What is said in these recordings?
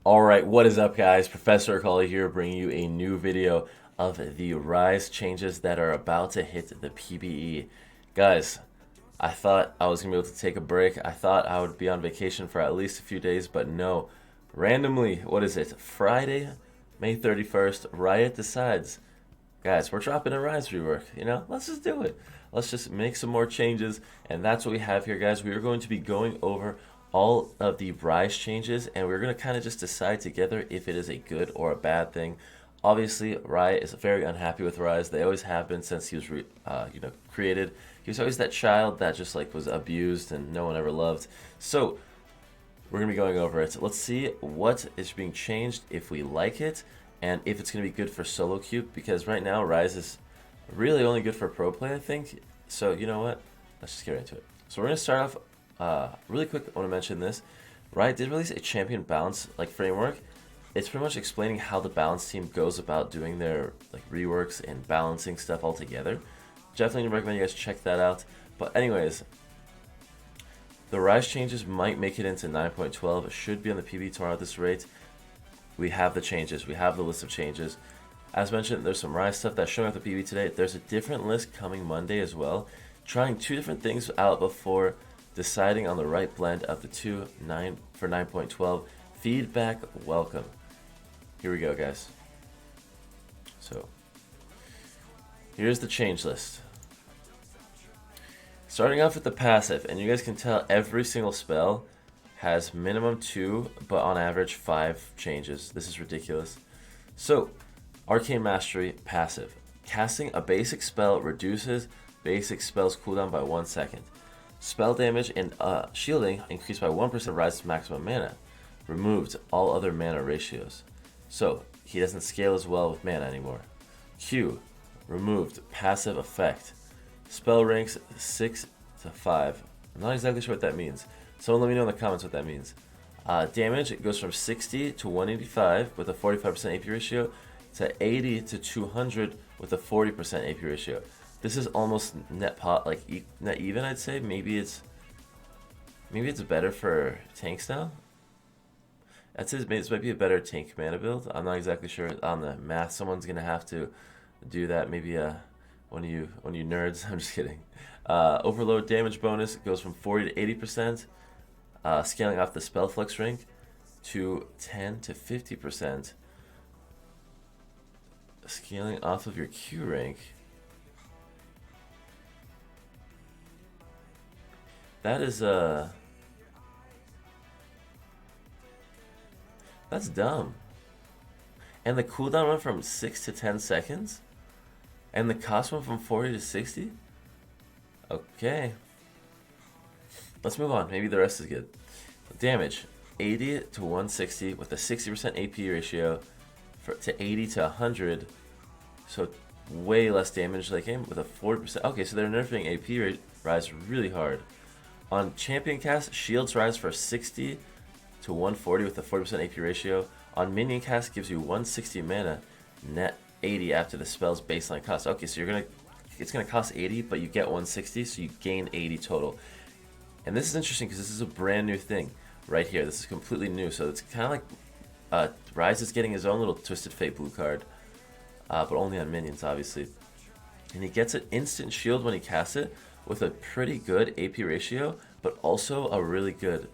Alright, what is up guys? Professor Akali here bringing you a new video of the RYZE changes that are about to hit the PBE. Guys, I thought I was going to be able to take a break. I thought I would be on vacation for at least a few days, but no. Randomly, what is it? Friday, May 31st, Riot decides, guys, we're dropping a RYZE rework. Let's just do it. Let's just make some more changes, and that's what we have here, guys. We are going to be going over all of the RYZE changes, and we're going to kind of just decide together if it is a good or a bad thing. Obviously, Riot is very unhappy with RYZE. They always have been since he was, created. He was always that child that just like was abused and no one ever loved. So we're gonna be going over it. Let's see what is being changed, if we like it, and if it's gonna be good for solo queue. Because right now, RYZE is really only good for pro play, I think. So you know what? Let's just get right into it. So we're gonna start off really quick. I want to mention this. Riot did release a champion balance framework. It's pretty much explaining how the balance team goes about doing their reworks and balancing stuff all together. Definitely recommend you guys check that out. But anyways, the RYZE changes might make it into 9.12. It should be on the PB tomorrow at this rate. We have the changes. We have the list of changes. As mentioned, there's some RYZE stuff that's showing up the PB today. There's a different list coming Monday as well. Trying two different things out before deciding on the right blend of the two for 9.12. Feedback welcome. Here we go, guys. So here's the change list. Starting off with the passive, and you guys can tell every single spell has minimum 2, but on average 5 changes. This is ridiculous. So, Arcane Mastery passive. Casting a basic spell reduces basic spell's cooldown by 1 second. Spell damage and shielding increased by 1% of RYZE's maximum mana. Removed all other mana ratios. So, he doesn't scale as well with mana anymore. Q. Removed passive effect. Spell ranks 6 to 5. I'm not exactly sure what that means. Someone let me know in the comments what that means. Damage, it goes from 60 to 185 with a 45% AP ratio to 80 to 200 with a 40% AP ratio. This is almost net even, I'd say. Maybe it's better for tanks now. I'd say this might be a better tank mana build. I'm not exactly sure on the math. Someone's gonna have to do that. Maybe one of you nerds. I'm just kidding. Overload damage bonus goes from 40 to 80%. Scaling off the spell flex rank to 10 to 50%. Scaling off of your Q rank. That is that's dumb. And the cooldown went from 6 to 10 seconds? And the cost went from 40 to 60? Okay. Let's move on. Maybe the rest is good. Damage. 80 to 160 with a 60% AP ratio to 80 to 100. So way less damage they came with a 40%. Okay, so they're nerfing AP RYZE really hard. On Champion Cast, shields rise for 60 to 140 with a 40% AP ratio. On Minion Cast, gives you 160 mana, net 80 after the spell's baseline cost. Okay, so it's gonna cost 80, but you get 160, so you gain 80 total. And this is interesting because this is a brand new thing right here. This is completely new, so it's kind of like RYZE is getting his own little Twisted Fate blue card, but only on minions, obviously. And he gets an instant shield when he casts it with a pretty good AP ratio, but also a really good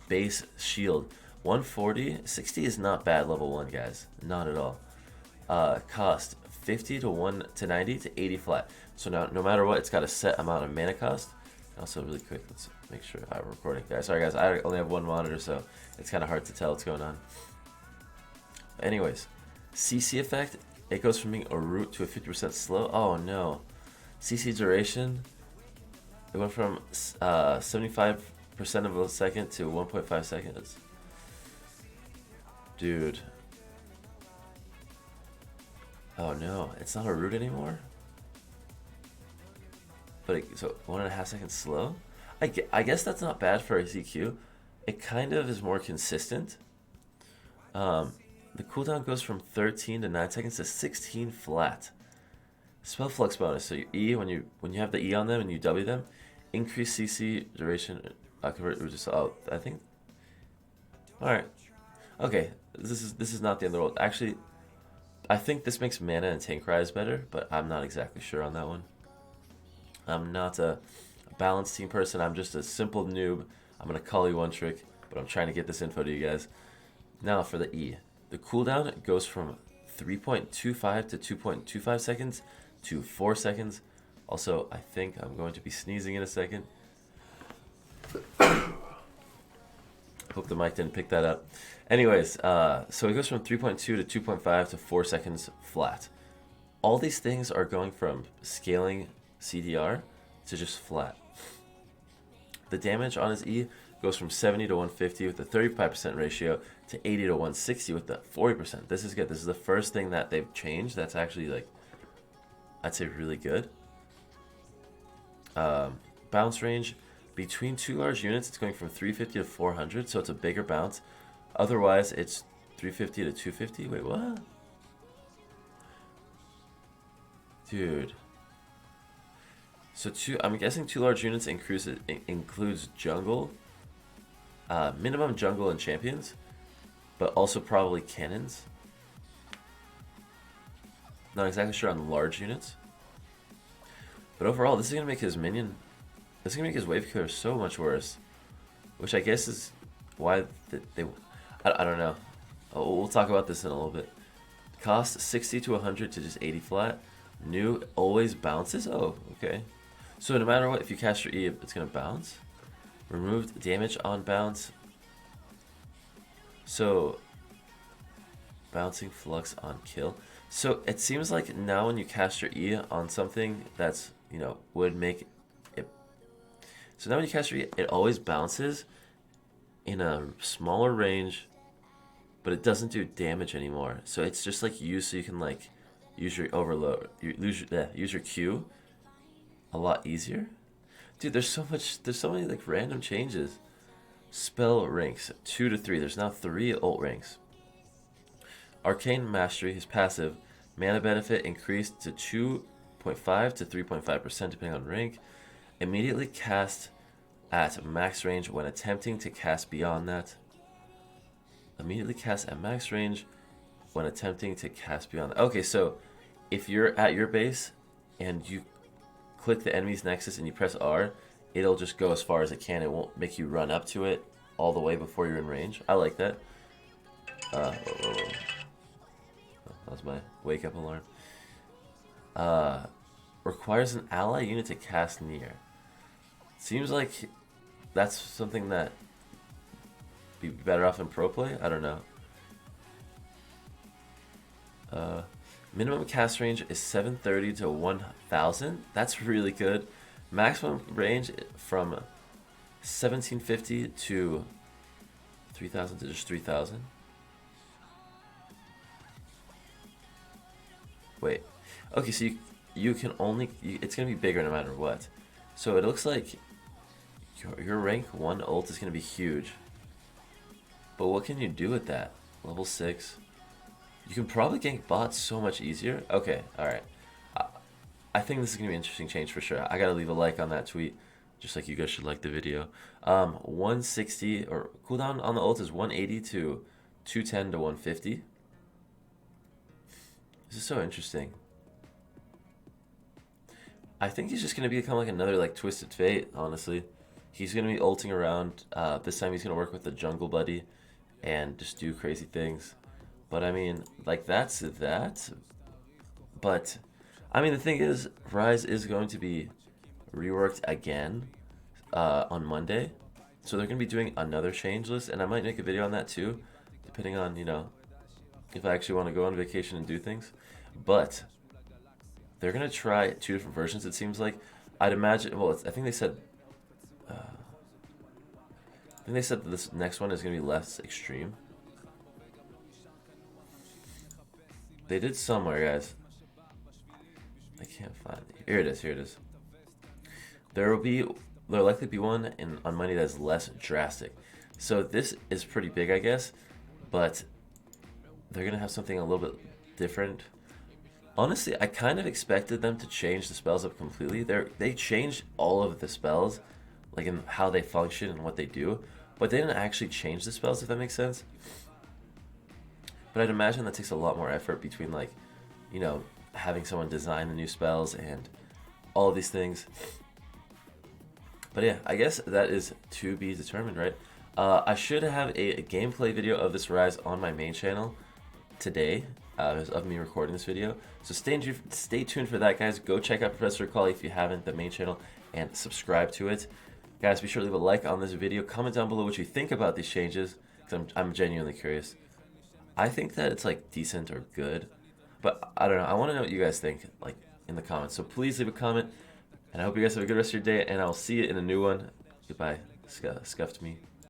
base shield. 140, 60 is not bad level 1, guys. Not at all. Cost 50 to 90 to 80 flat. So now, no matter what, it's got a set amount of mana cost. Also, really quick, let's make sure I'm recording. Guys, sorry guys, I only have one monitor, so it's kind of hard to tell what's going on. Anyways, CC effect, it goes from being a root to a 50% slow. Oh no. CC duration, it went from 75% of a second to 1.5 seconds. Dude. Oh no, it's not a root anymore? But so 1.5 seconds slow? I guess that's not bad for a CQ. It kind of is more consistent. The cooldown goes from 13 to 9 seconds to 16 flat. Spell flux bonus. So your E, when you have the E on them and you W them, increase CC duration. Convert just I think. All right. Okay. This is not the end of the world. Actually, I think this makes mana and tank RYZE better, but I'm not exactly sure on that one. I'm not a balanced team person. I'm just a simple noob. I'm gonna call you one trick, but I'm trying to get this info to you guys. Now for the E. The cooldown goes from 3.25 to 2.25 seconds to 4 seconds. Also, I think I'm going to be sneezing in a second. Hope the mic didn't pick that up. Anyways, so it goes from 3.2 to 2.5 to 4 seconds flat. All these things are going from scaling CDR to just flat. The damage on his E goes from 70 to 150 with the 35% ratio to 80 to 160 with the 40%. This is good. This is the first thing that they've changed that's actually, like, I'd say really good. Bounce range. Between two large units, it's going from 350 to 400, so it's a bigger bounce. Otherwise, it's 350 to 250. Wait, what? Dude. So I'm guessing two large units includes jungle, minimum jungle and champions, but also probably cannons. Not exactly sure on large units. But overall, this is going to make his minion... This is going to make his wave killer so much worse. Which I guess is why they... I don't know. We'll talk about this in a little bit. Cost 60 to 100 to just 80 flat. New always bounces? Oh, okay. So no matter what, if you cast your E, it's going to bounce. Removed damage on bounce. So... Bouncing flux on kill. So it seems like now when you cast your E on something that's, you know, would make it... So now when you cast your E, it always bounces in a smaller range, but it doesn't do damage anymore. So it's just like used so you can like use your overload, use your Q a lot easier. Dude, there's so many like random changes. Spell ranks 2 to 3. There's now 3 ult ranks. Arcane Mastery, his passive, mana benefit increased to 2.5 to 3.5% depending on rank. Immediately cast at max range when attempting to cast beyond that. Immediately cast at max range when attempting to cast beyond that. Okay, so if you're at your base and you click the enemy's nexus and you press R, it'll just go as far as it can. It won't make you run up to it all the way before you're in range. I like that. That was my wake up alarm. Requires an ally unit to cast near. Seems like that's something that be better off in pro play. I don't know. Minimum cast range is 730 to 1000. That's really good. Maximum range from 1750 to 3000 to just 3000. Wait. Okay, so you can only... it's going to be bigger no matter what. So it looks like your rank 1 ult is going to be huge. But what can you do with that? Level 6. You can probably gank bots so much easier. Okay, alright. I think this is going to be an interesting change for sure. I got to leave a like on that tweet. Just like you guys should like the video. 160, or cooldown on the ult is 180 to 210 to 150. This is so interesting. I think he's just going to become like another like Twisted Fate, honestly. He's going to be ulting around. This time he's going to work with the jungle buddy and just do crazy things. But I mean, like that's that. But I mean, the thing is, RYZE is going to be reworked again on Monday. So they're going to be doing another change list, and I might make a video on that too, depending on, you know, if I actually want to go on vacation and do things. But they're going to try 2 different versions, it seems like. I'd imagine, well, I think they said that this next one is going to be less extreme. They did somewhere, guys. I can't find it. Here it is, here it is. There'll likely be one on Monday that's less drastic. So this is pretty big, I guess, but they're going to have something a little bit different. Honestly, I kind of expected them to change the spells up completely. They changed all of the spells, like in how they function and what they do, but they didn't actually change the spells, if that makes sense. but I'd imagine that takes a lot more effort between like, you know, having someone design the new spells and all of these things. But yeah, I guess that is to be determined, right? I should have a gameplay video of this RYZE on my main channel today, of me recording this video. So stay tuned for that, guys. Go check out Professor Call if you haven't, the main channel, and subscribe to it. Guys, be sure to leave a like on this video. Comment down below what you think about these changes, because I'm genuinely curious. I think that it's like decent or good, but I don't know. I want to know what you guys think, like in the comments. So please leave a comment, and I hope you guys have a good rest of your day, and I'll see you in a new one. Goodbye, scuffed me.